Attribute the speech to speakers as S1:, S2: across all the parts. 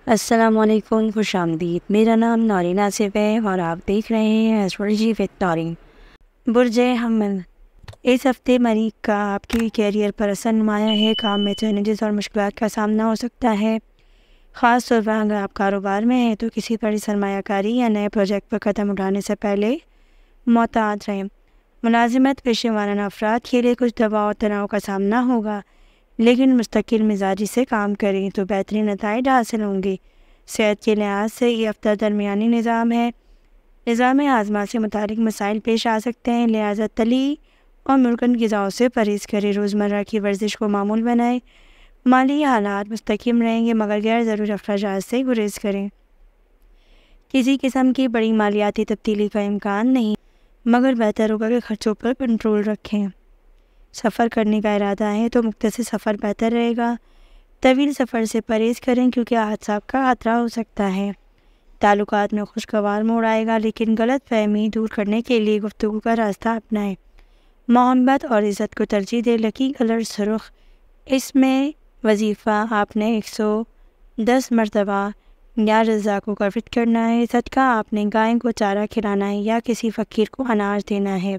S1: السلام علیکم، خوش آمدید۔ میرا نام نورین آصف ہے اور آپ دیکھ رہے ہیں ایسٹرولوجی وتھ نورین۔ برج حمل، اس ہفتے مریخ کا آپ کے کیریئر پر اثر نمایاں ہے۔ کام میں چیلنجز اور مشکلات کا سامنا ہو سکتا ہے، خاص طور پر اگر آپ کاروبار میں ہیں تو کسی بڑی سرمایہ کاری یا نئے پروجیکٹ پر قدم اٹھانے سے پہلے محتاط رہیں۔ ملازمت پیشے ورانہ افراد کے لیے کچھ دباؤ اور تناؤ کا سامنا ہوگا، لیکن مستقل مزاجی سے کام کریں تو بہترین نتائج حاصل ہوں گے۔ صحت کے لحاظ سے یہ ہفتہ درمیانی نظام ہے۔ نظام ہاضمہ سے متعلق مسائل پیش آ سکتے ہیں، لہٰذا تلی اور ملکن غذاؤں سے پرہیز کریں۔ روزمرہ کی ورزش کو معمول بنائیں۔ مالی حالات مستحکم رہیں گے مگر غیر ضروری اخراجات سے گریز کریں۔ کسی قسم کی بڑی مالیاتی تبدیلی کا امکان نہیں، مگر بہتر ہوگا کہ خرچوں پر کنٹرول رکھیں۔ سفر کرنے کا ارادہ ہے تو مختصر سفر بہتر رہے گا۔ طویل سفر سے پرہیز کریں کیونکہ حادثات کا خطرہ ہو سکتا ہے۔ تعلقات میں خوشگوار موڑ آئے گا، لیکن غلط فہمی دور کرنے کے لیے گفتگو کا راستہ اپنائیں۔ محبت اور عزت کو ترجیح دیں۔ لکی کلر سرخ، اس میں وظیفہ آپ نے 110 مرتبہ یا رزاق کو گرفت کرنا ہے۔ صدقہ آپ نے گائے کو چارہ کھلانا ہے یا کسی فقیر کو اناج دینا ہے۔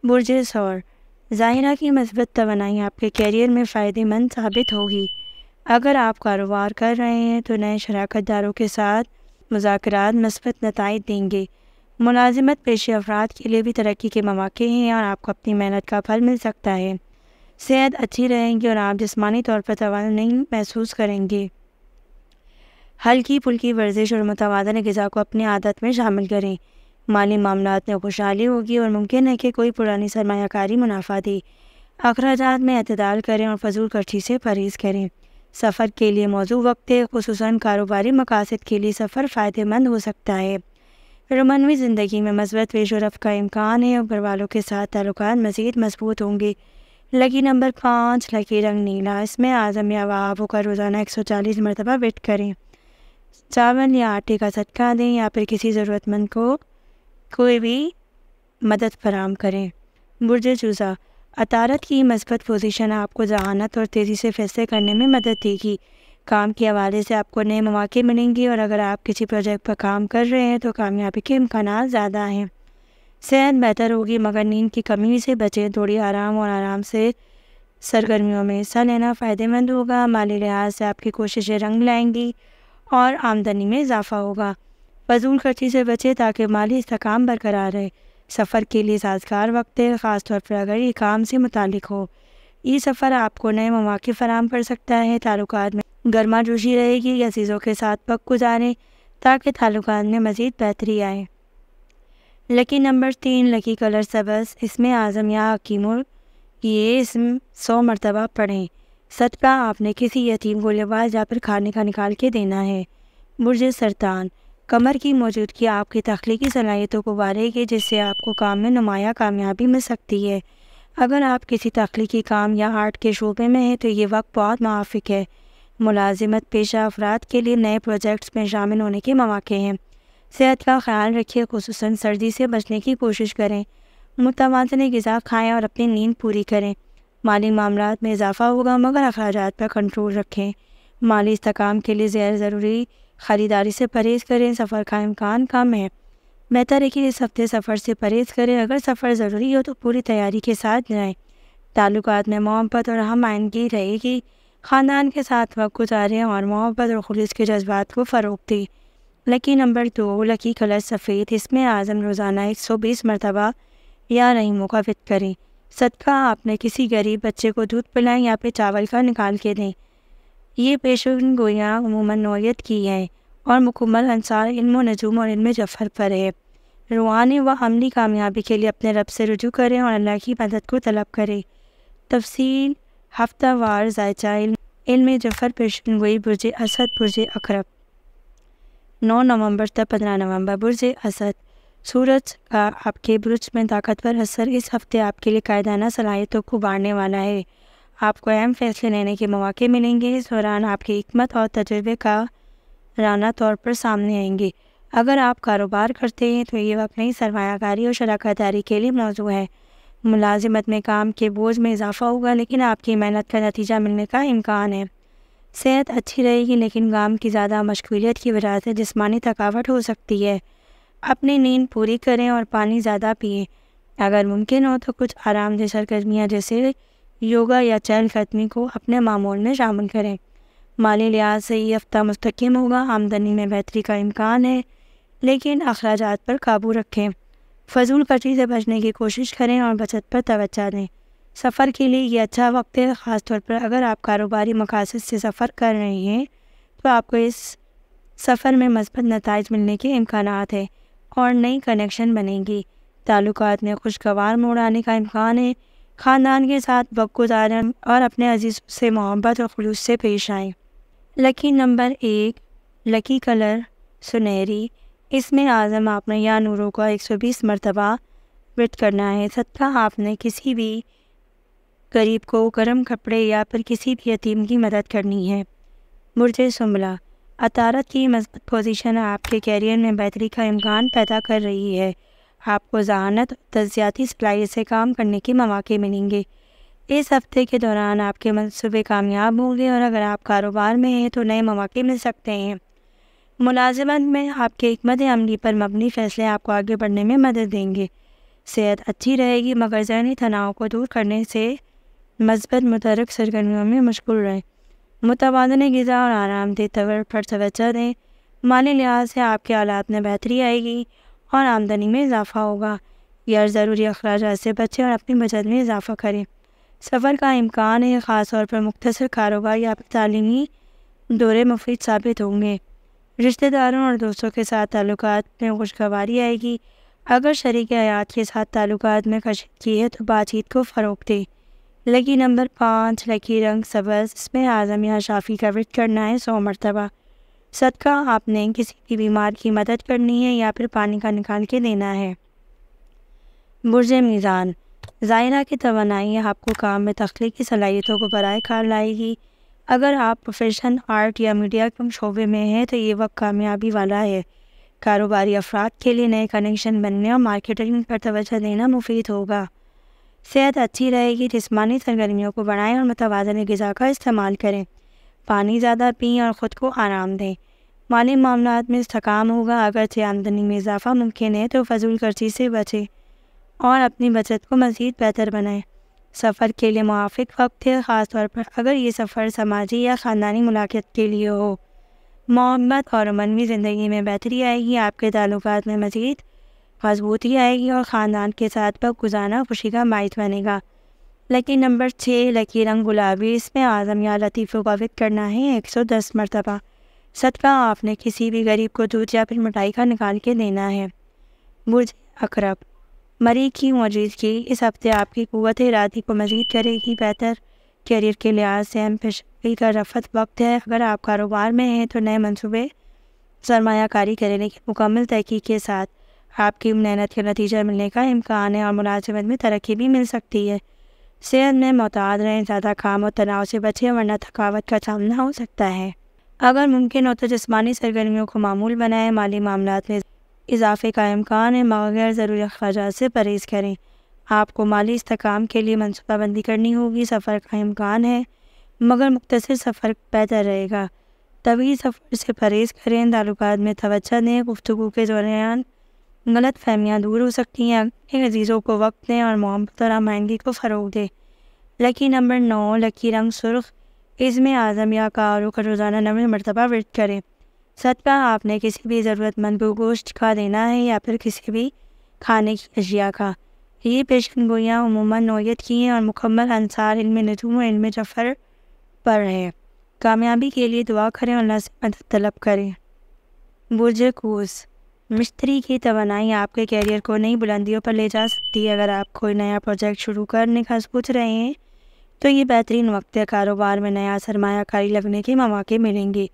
S1: برج ثور، ظاہرہ کی مثبت توانائی آپ کے کیریئر میں فائدہ مند ثابت ہوگی۔ اگر آپ کاروبار کر رہے ہیں تو نئے شراکت داروں کے ساتھ مذاکرات مثبت نتائج دیں گے۔ ملازمت پیشے افراد کے لیے بھی ترقی کے مواقع ہیں اور آپ کو اپنی محنت کا پھل مل سکتا ہے۔ صحت اچھی رہے گی اور آپ جسمانی طور پر توانائی محسوس کریں گے۔ ہلکی پھلکی ورزش اور متوازن غذا کو اپنی عادت میں شامل کریں۔ مالی معاملات میں خوشحالی ہوگی اور ممکن ہے کہ کوئی پرانی سرمایہ کاری منافع دے۔ اخراجات میں اعتدال کریں اور فضول خرچی سے پرہیز کریں۔ سفر کے لیے موزوں وقت ہے، خصوصاً کاروباری مقاصد کے لیے سفر فائدہ مند ہو سکتا ہے۔ رومانوی زندگی میں مثبت پیش و رفت کا امکان ہے اور گھر والوں کے ساتھ تعلقات مزید مضبوط ہوں گے۔ لکی نمبر 5، لکی رنگ نیلا، اس میں اعظم یا وہابوں کا روزانہ 140 مرتبہ وٹ کریں۔ چاول یا آٹے کا صدقہ دیں یا پھر کسی ضرورت مند کو کوئی بھی مدد فراہم کریں۔ برج جوزا، عطارد کی مثبت پوزیشن آپ کو ذہانت اور تیزی سے فیصلے کرنے میں مدد دے گی۔ کام کے حوالے سے آپ کو نئے مواقع ملیں گے اور اگر آپ کسی پروجیکٹ پر کام کر رہے ہیں تو کامیابی کے امکانات زیادہ ہیں۔ صحت بہتر ہوگی مگر نیند کی کمی سے بچیں۔ تھوڑی آرام اور آرام سے سرگرمیوں میں حصہ لینا فائدہ مند ہوگا۔ مالی لحاظ سے آپ کی کوششیں رنگ لائیں گی اور آمدنی میں اضافہ ہوگا۔ فضول خرچی سے بچیں تاکہ مالی استحکام برقرار رہے۔ سفر کے لیے سازگار وقت ہے، خاص طور پر اگر یہ کام سے متعلق ہو۔ یہ سفر آپ کو نئے مواقع فراہم کر سکتا ہے۔ تعلقات میں گرما جوشی رہے گی، عزیزوں کے ساتھ وقت گزاریں تاکہ تعلقات میں مزید بہتری آئے۔ لکی نمبر 3، لکی کلر سبز، اس میں اعظم یا حکیم یہ اسم 100 مرتبہ پڑھیں۔ صدقہ آپ نے کسی یتیم کو لباس یا پھر کھانے کا نکال کے دینا ہے۔ برج سرطان، کمر کی موجودگی آپ کی تخلیقی صلاحیتوں کو ابھارے گی جس سے آپ کو کام میں نمایاں کامیابی مل سکتی ہے۔ اگر آپ کسی تخلیقی کام یا آرٹ کے شعبے میں ہیں تو یہ وقت بہت موافق ہے۔ ملازمت پیشہ افراد کے لیے نئے پروجیکٹس میں شامل ہونے کے مواقع ہیں۔ صحت کا خیال رکھیں، خصوصاً سردی سے بچنے کی کوشش کریں۔ متوازن غذا کھائیں اور اپنی نیند پوری کریں۔ مالی معاملات میں اضافہ ہوگا مگر اخراجات پر کنٹرول رکھیں۔ مالی استحکام کے لیے غیر ضروری خریداری سے پرہیز کریں۔ سفر کا امکان کم ہے، بہتر ہے کہ اس ہفتے سفر سے پرہیز کریں۔ اگر سفر ضروری ہو تو پوری تیاری کے ساتھ جائیں۔ تعلقات میں محبت اور ہم آہنگی رہے گی۔ خاندان کے ساتھ وقت گزاریں اور محبت اور خلوص کے جذبات کو فروغ دیں۔ لکی نمبر 2، لکی کلر سفید، اس میں اعظم روزانہ 120 مرتبہ یا رحیموں کا وت کریں۔ صدقہ آپ نے کسی غریب بچے کو دودھ پلائیں یا پھر چاول کا نکال کے دیں۔ یہ پیشن گوئیاں عموماً نوعیت کی ہیں اور مکمل انصار علم و نجوم اور علم جعفر پر ہے۔ روحانی و عملی کامیابی کے لیے اپنے رب سے رجوع کریں اور اللہ کی مدد کو طلب کریں۔ تفصیل ہفتہ وار ذائچہ علم جعفر پیشن گوئی برج اسد، برج عقرب، 9 نومبر تا 15 نومبر۔ برج اسد، سورج کا آپ کے برج میں طاقتور اثر اس ہفتے آپ کے لیے قائدانہ صلاحیتوں کو ابھارنے والا ہے۔ آپ کو اہم فیصلے لینے کے مواقع ملیں گے۔ اس دوران آپ کی حکمت اور تجربے کا رانہ طور پر سامنے آئیں گے۔ اگر آپ کاروبار کرتے ہیں تو یہ وقت نئی سرمایہ کاری اور شراکت داری کے لیے موزوں ہے۔ ملازمت میں کام کے بوجھ میں اضافہ ہوگا لیکن آپ کی محنت کا نتیجہ ملنے کا امکان ہے۔ صحت اچھی رہے گی، لیکن کام کی زیادہ مشغولیت کی وجہ سے جسمانی تھکاوٹ ہو سکتی ہے۔ اپنی نیند پوری کریں اور پانی زیادہ پئیں۔ اگر ممکن ہو تو کچھ آرام دہ سرگرمیاں جیسے یوگا یا چہل قدمی کو اپنے معمول میں شامل کریں۔ مالی لحاظ سے یہ ہفتہ مستحکم ہوگا، آمدنی میں بہتری کا امکان ہے، لیکن اخراجات پر قابو رکھیں۔ فضول خرچی سے بچنے کی کوشش کریں اور بچت پر توجہ دیں۔ سفر کے لیے یہ اچھا وقت ہے، خاص طور پر اگر آپ کاروباری مقاصد سے سفر کر رہے ہیں تو آپ کو اس سفر میں مثبت نتائج ملنے کے امکانات ہیں اور نئی کنیکشن بنے گی۔ تعلقات میں خوشگوار موڑ آنے کا امکان ہے۔ خاندان کے ساتھ وقت گزاریں اور اپنے عزیزوں سے محبت اور خلوص سے پیش آئیں۔ لکی نمبر 1، لکی کلر سنہری۔ اس میں اعظم آپ نے یا نوروں کا 120 مرتبہ ورد کرنا ہے۔ صدقہ آپ نے کسی بھی غریب کو گرم کپڑے یا پھر کسی بھی یتیم کی مدد کرنی ہے۔ برج سنبلہ، عطارد کی مثبت پوزیشن آپ کے کیریئر میں بہتری کا امکان پیدا کر رہی ہے۔ آپ کو ذہانت اور تجزیاتی صلاحیت سے کام کرنے کے مواقع ملیں گے۔ اس ہفتے کے دوران آپ کے منصوبے کامیاب ہوں گے اور اگر آپ کاروبار میں ہیں تو نئے مواقع مل سکتے ہیں۔ ملازمت میں آپ کے حکمت عملی پر مبنی فیصلے آپ کو آگے بڑھنے میں مدد دیں گے۔ صحت اچھی رہے گی، مگر ذہنی تناؤ کو دور کرنے سے مثبت متحرک سرگرمیوں میں مشغول رہیں۔ متوازن غذا اور آرام دہ طور پر توجہ دیں۔ مالی لحاظ سے آپ کے حالات میں بہتری آئے گی اور آمدنی میں اضافہ ہوگا۔ غیر ضروری اخراجات سے بچیں اور اپنی بچت میں اضافہ کریں۔ سفر کا امکان ہے، خاص طور پر مختصر کاروبار یا تعلیمی دورے مفید ثابت ہوں گے۔ رشتہ داروں اور دوستوں کے ساتھ تعلقات میں خوشگواری آئے گی۔ اگر شریک حیات کے ساتھ تعلقات میں کشیدگی ہے تو بات چیت کو فروغ دیں۔ لکی نمبر 5، لکی رنگ سبز۔ اس میں اعظم یا شافی کا ورد کرنا ہے 100 مرتبہ۔ صدقہ آپ نے کسی بھی بیمار کی مدد کرنی ہے یا پھر پانی کا نکال کے دینا ہے۔ برج میزان، ظاہرہ کی توانائی آپ کو کام میں تخلیقی صلاحیتوں کو براہ کار لائے گی۔ اگر آپ پروفیشن، آرٹ یا میڈیا کے شعبے میں ہیں تو یہ وقت کامیابی والا ہے۔ کاروباری افراد کے لیے نئے کنیکشن بننے اور مارکیٹنگ پر توجہ دینا مفید ہوگا۔ صحت اچھی رہے گی، جسمانی سرگرمیوں کو بڑھائیں اور متوازن غذا کا استعمال کریں۔ پانی زیادہ پئیں اور خود کو آرام دیں۔ مالی معاملات میں استحکام ہوگا، اگرچہ آمدنی میں اضافہ ممکن ہے تو فضول خرچی سے بچیں اور اپنی بچت کو مزید بہتر بنائیں۔ سفر کے لیے موافق وقت ہے، خاص طور پر اگر یہ سفر سماجی یا خاندانی ملاقات کے لیے ہو۔ محبت اور عمومی زندگی میں بہتری آئے گی، آپ کے تعلقات میں مزید مضبوطی آئے گی اور خاندان کے ساتھ وقت گزارنا خوشی کا باعث بنے گا۔ لکی نمبر 6، لکی رنگ گلابی۔ اس میں اعظم یا لطیفوں کا ورد کرنا ہے 110 مرتبہ۔ صدقہ آپ نے کسی بھی غریب کو دودھ یا پھر مٹھائی کا نکال کے دینا ہے۔ برج عقرب، مریخ کی موجودگی اس ہفتے آپ کی قوت ارادی کو مزید کرے گی۔ بہتر کیریئر کے لحاظ سے اہم پیشگی کا رفت وقت ہے۔ اگر آپ کاروبار میں ہیں تو نئے منصوبے سرمایہ کاری کرنے کی مکمل تحقیق کے ساتھ آپ کی محنت کا نتیجہ ملنے کا امکان ہے اور ملازمت میں ترقی بھی مل سکتی ہے۔ صحت میں محتاط رہیں، زیادہ کام اور تناؤ سے بچیں ورنہ تھکاوٹ کا سامنا ہو سکتا ہے۔ اگر ممکن ہو تو جسمانی سرگرمیوں کو معمول بنائیں۔ مالی معاملات میں اضافے کا امکان ہے، مگر غیر ضروری اخراجات سے پرہیز کریں۔ آپ کو مالی استحکام کے لیے منصوبہ بندی کرنی ہوگی۔ سفر کا امکان ہے، مگر مختصر سفر بہتر رہے گا۔ طویل سفر سے پرہیز کریں۔ تعلقات میں توجہ دیں، گفتگو کے دوران غلط فہمیاں دور ہو سکتی ہیں۔ اپنے عزیزوں کو وقت دیں اور محبت اور ہمآہنگی کو فروغ دیں۔ لکی نمبر 9، لکی رنگ سرخ۔ اس میں اعظم یا کاروں کا روزانہ 90 مرتبہ ورد کریں۔ صدقہ آپ نے کسی بھی ضرورت مند کو گوشت کا دینا ہے یا پھر کسی بھی کھانے کی اشیاء کا۔ یہ پیشن گوئیاں عموماً نوعیت کی ہیں اور مکمل انصار علم نجوم و علم جفر پر ہیں۔ کامیابی کے لیے دعا کریں اور اللہ سے مدد طلب کریں۔ برج قوس، مشتری کی توانائی آپ کے کیریئر کو نئی بلندیوں پر لے جا سکتی ہے۔ اگر آپ کوئی نیا پروجیکٹ شروع کرنے کا سوچ رہے ہیں تو یہ بہترین وقت ہے۔ کاروبار میں نیا سرمایہ کاری لگنے کے مواقع ملیں گے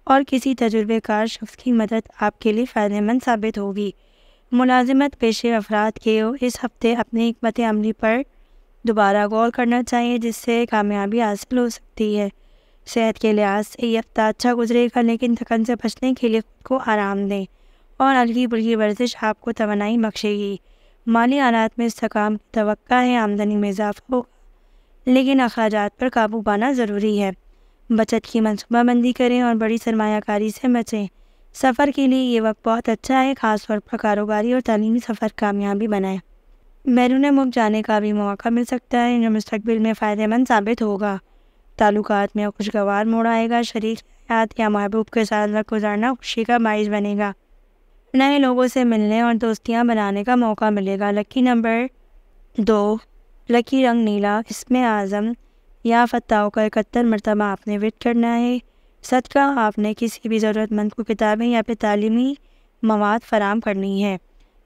S1: اور کسی تجربے کار شخص کی مدد آپ کے لیے فائدہ مند ثابت ہوگی۔ ملازمت پیشے افراد کے اس ہفتے اپنی حکمت عملی پر دوبارہ غور کرنا چاہیے، جس سے کامیابی حاصل ہو سکتی ہے۔ صحت کے لحاظ سے یہ ہفتہ اچھا گزرے گا، لیکن تھکن سے بچنے کے لیے خود کو آرام دیں اور ہلکی پھلکی ورزش آپ کو توانائی بخشے گی۔ مالی حالات میں استحکام کی توقع ہے، آمدنی میں اضافہ ہوگا، لیکن اخراجات پر قابو پانا ضروری ہے۔ بچت کی منصوبہ بندی کریں اور بڑی سرمایہ کاری سے بچیں۔ سفر کے لیے یہ وقت بہت اچھا ہے، خاص طور پر کاروباری اور تعلیمی سفر کامیابی بنائیں۔ بیرون ملک جانے کا بھی موقع مل سکتا ہے جو مستقبل میں فائدہ مند ثابت ہوگا۔ تعلقات میں خوشگوار موڑ آئے گا، شریک حیات یا محبوب کے ساتھ وقت گزارنا خوشی کا باعث بنے گا۔ نئے لوگوں سے ملنے اور دوستیاں بنانے کا موقع ملے گا۔ لکی نمبر 2، لکی رنگ نیلا، اسم اعظم یا فتح کا 71 مرتبہ آپ نے وٹ کرنا ہے۔ صدقہ آپ نے کسی بھی ضرورت مند کو کتابیں یا پھر تعلیمی مواد فراہم کرنی ہے۔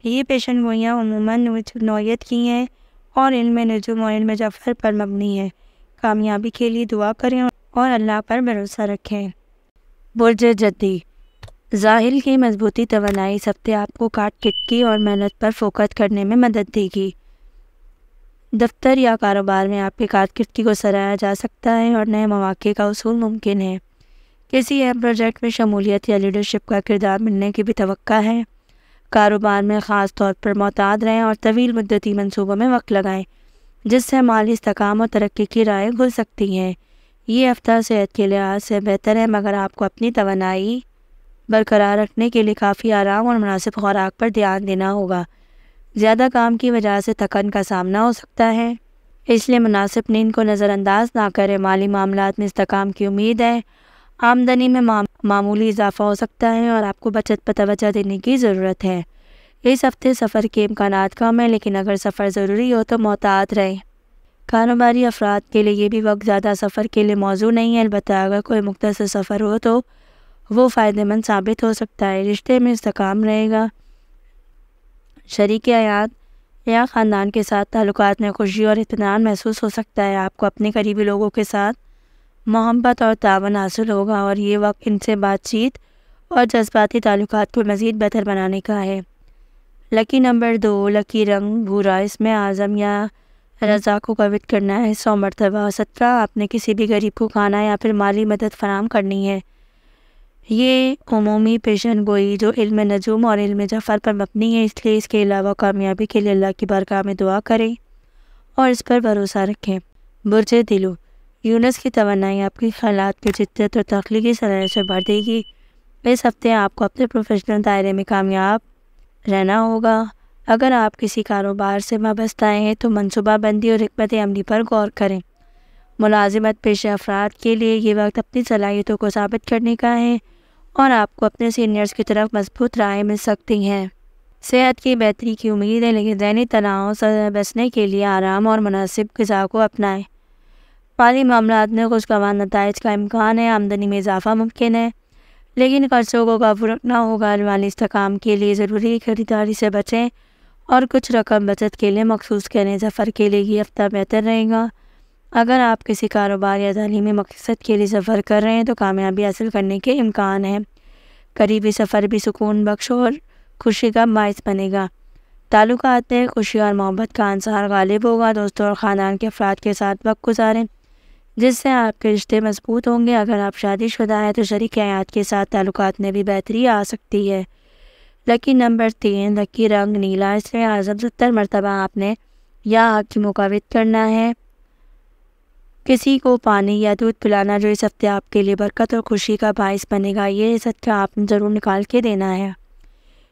S1: یہ پیشن گوئیاں عموماً نوعیت کی ہیں اور علم نجوم و علم جفر پر مبنی ہے۔ کامیابی کے لیے دعا کریں اور اللہ پر بھروسہ رکھیں۔ برج جدی، ظاہر کی مضبوطی توانائی اس ہفتے آپ کو کارکردگی اور محنت پر فوکس کرنے میں مدد دے گی۔ دفتر یا کاروبار میں آپ کی کارکردگی کو سراہا جا سکتا ہے اور نئے مواقع کا حصول ممکن ہے۔ کسی اہم پروجیکٹ میں شمولیت یا لیڈرشپ کا کردار ملنے کی بھی توقع ہے۔ کاروبار میں خاص طور پر محتاط رہیں اور طویل مدتی منصوبوں میں وقت لگائیں جس سے مالی استحکام اور ترقی کی راہیں کھل سکتی ہیں۔ یہ ہفتہ صحت کے لحاظ سے بہتر ہے، مگر آپ کو اپنی توانائی برقرار رکھنے کے لیے کافی آرام اور مناسب خوراک پر دھیان دینا ہوگا۔ زیادہ کام کی وجہ سے تھکن کا سامنا ہو سکتا ہے، اس لیے مناسب نیند کو نظر انداز نہ کریں۔ مالی معاملات میں استحکام کی امید ہے۔ آمدنی میں معمولی اضافہ ہو سکتا ہے اور آپ کو بچت پر توجہ دینے کی ضرورت ہے۔ اس ہفتے سفر کے امکانات کم ہیں، لیکن اگر سفر ضروری ہو تو محتاط رہیں۔ کاروباری افراد کے لیے یہ بھی وقت زیادہ سفر کے لیے موزوں نہیں ہے، البتہ اگر کوئی مختصر سفر ہو تو وہ فائدہ مند ثابت ہو سکتا ہے۔ رشتے میں استحکام رہے گا۔ شریک حیات یا خاندان کے ساتھ تعلقات میں خوشی اور اطمینان محسوس ہو سکتا ہے۔ آپ کو اپنے قریبی لوگوں کے ساتھ محبت اور تعاون حاصل ہوگا اور یہ وقت ان سے بات چیت اور جذباتی تعلقات کو مزید بہتر بنانے کا ہے۔ لکی نمبر 2، لکی رنگ بھورا، اسم اعظم یا رضا کو قوت کرنا ہے 100 مرتبہ۔ صدقہ آپ نے کسی بھی غریب کو کھانا یا پھر مالی مدد فراہم کرنی ہے۔ یہ عمومی پیشن گوئی جو علم نجوم اور علم جفر پر مبنی ہے، اس لیے اس کے علاوہ کامیابی کے لیے اللہ کی بارگاہ میں دعا کریں اور اس پر بھروسہ رکھیں۔ برج دلو، یونس کی توانائی آپ کی خیالات کی جدت اور تخلیقی صلاحیت سے بڑھ دے گی۔ اس ہفتے آپ کو اپنے پروفیشنل دائرے میں کامیاب رہنا ہوگا۔ اگر آپ کسی کاروبار سے وابستہ ہیں تو منصوبہ بندی اور حکمت عملی پر غور کریں۔ ملازمت پیشہ افراد کے لیے یہ وقت اپنی صلاحیتوں کو ثابت کرنے کا ہے اور آپ کو اپنے سینئرز کی طرف مضبوط راہیں مل سکتی ہیں۔ صحت کی بہتری کی امید ہے، لیکن ذہنی تناؤ سے بچنے کے لیے آرام اور مناسب غذا کو اپنائیں۔ مالی معاملات میں خوشگوار نتائج کا امکان ہے۔ آمدنی میں اضافہ ممکن ہے، لیکن خرچوں کو قابو رکھنا ہوگا۔ مالی استحکام کے لیے ضروری خریداری سے بچیں اور کچھ رقم بچت کے لیے مخصوص کریں۔ سفر کے لیے یہ ہفتہ بہتر رہے گا۔ اگر آپ کسی کاروبار یا تعلیمی مقصد کے لیے سفر کر رہے ہیں تو کامیابی حاصل کرنے کے امکان ہیں۔ قریبی سفر بھی سکون بخش اور خوشی کا باعث بنے گا۔ تعلقات میں خوشی اور محبت کا عنصر غالب ہوگا۔ دوستوں اور خاندان کے افراد کے ساتھ وقت گزاریں جس سے آپ کے رشتے مضبوط ہوں گے۔ اگر آپ شادی شدہ ہیں تو شریک حیات کے ساتھ تعلقات میں بھی بہتری آ سکتی ہے۔ لکی نمبر 3، لکی رنگ نیلا، اسم اعظم 70 مرتبہ آپ نے یا آگ کی مقابلت کرنا ہے۔ کسی کو پانی یا دودھ پلانا جو اس ہفتے آپ کے لیے برکت اور خوشی کا باعث بنے گا، یہ صدقہ آپ نے ضرور نکال کے دینا ہے۔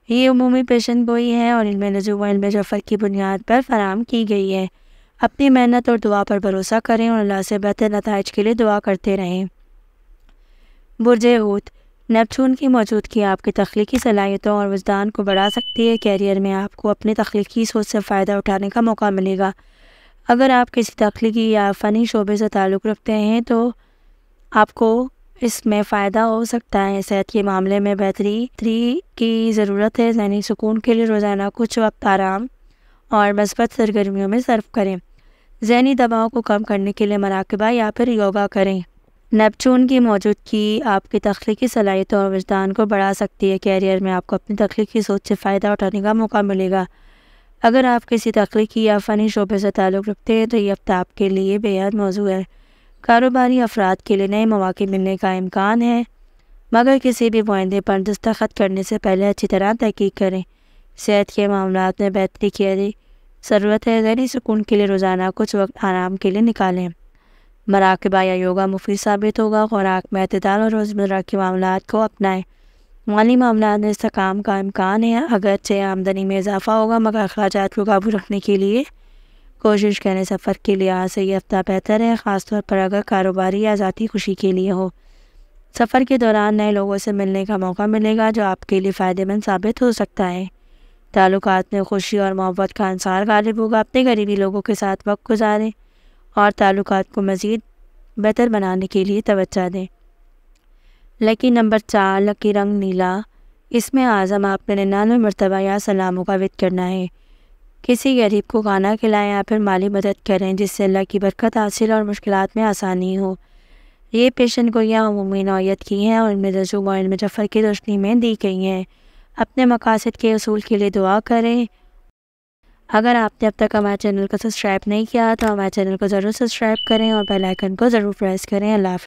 S1: یہ عمومی پیشن گوئی ہے اور علم نجوم و علم جفر کی بنیاد پر فراہم کی گئی ہے۔ اپنی محنت اور دعا پر بھروسہ کریں اور اللہ سے بہتر نتائج کے لیے دعا کرتے رہیں۔ برج حوت، نیپچون کی موجودگی آپ کی تخلیقی صلاحیتوں اور وجدان کو بڑھا سکتی ہے۔ کیریئر میں آپ کو اپنی تخلیقی سوچ سے فائدہ اٹھانے کا موقع ملے گا۔ اگر آپ کسی تخلیقی یا فنی شعبے سے تعلق رکھتے ہیں تو آپ کو اس میں فائدہ ہو سکتا ہے۔ صحت کے معاملے میں بہتری کی ضرورت ہے۔ ذہنی سکون کے لیے روزانہ کچھ وقت آرام اور مثبت سرگرمیوں میں صرف کریں۔ ذہنی دباؤ کو کم کرنے کے لیے مراقبہ یا پھر یوگا کریں۔ نیپچون کی موجودگی آپ کی تخلیقی صلاحیتوں اور وجدان کو بڑھا سکتی ہے۔ کیریئر میں آپ کو اپنی تخلیقی سوچ سے فائدہ اٹھانے کا موقع ملے گا۔ اگر آپ کسی تخلیقی یا فنی شعبے سے تعلق رکھتے ہیں تو یہ ہفتہ آپ کے لیے بے حد موزوں ہے۔ کاروباری افراد کے لیے نئے مواقع ملنے کا امکان ہے، مگر کسی بھی معاہدے پر دستخط کرنے سے پہلے اچھی طرح تحقیق کریں۔ صحت کے معاملات میں بہتری کی ضرورت ہے۔ ذہنی سکون کے لیے روزانہ کچھ وقت آرام کے لیے نکالیں۔ مراقبہ یا یوگا مفید ثابت ہوگا۔ خوراک میں اعتدال اور روزمرہ کے معاملات کو اپنائیں۔ مالی معاملات میں استحکام کا امکان ہے، اگرچہ آمدنی میں اضافہ ہوگا مگر اخراجات کو قابو رکھنے کے لیے کوشش کریں۔ سفر کے لحاظ سے یہ ہفتہ بہتر ہے، خاص طور پر اگر کاروباری یا ذاتی خوشی کے لیے ہو۔ سفر کے دوران نئے لوگوں سے ملنے کا موقع ملے گا جو آپ کے لیے فائدہ مند ثابت ہو سکتا ہے۔ تعلقات میں خوشی اور محبت کا انحصار غالب ہوگا۔ اپنے قریبی لوگوں کے ساتھ وقت گزاریں اور تعلقات کو مزید بہتر بنانے کے لیے توجہ دیں۔ لکی نمبر 4، لکی رنگ نیلا۔ اس میں اعظم آپ نے 99 مرتبہ یا سلاموں کا وعدہ کرنا ہے۔ کسی غریب کو کھانا کھلائیں یا پھر مالی مدد کریں جس سے اللہ کی برکت حاصل اور مشکلات میں آسانی ہو۔ یہ پیشن گوئیاں عمومی نوعیت کی ہیں اور ان میں رسوم اور علم جعفر کی روشنی میں دی گئی ہیں۔ اپنے مقاصد کے حصول کے لیے دعا کریں۔ اگر آپ نے اب تک ہمارے چینل کو سبسکرائب نہیں کیا تو ہمارے چینل کو ضرور سبسکرائب کریں اور بیل آئیکن کو ضرور پریس کریں۔ اللہ حافظ۔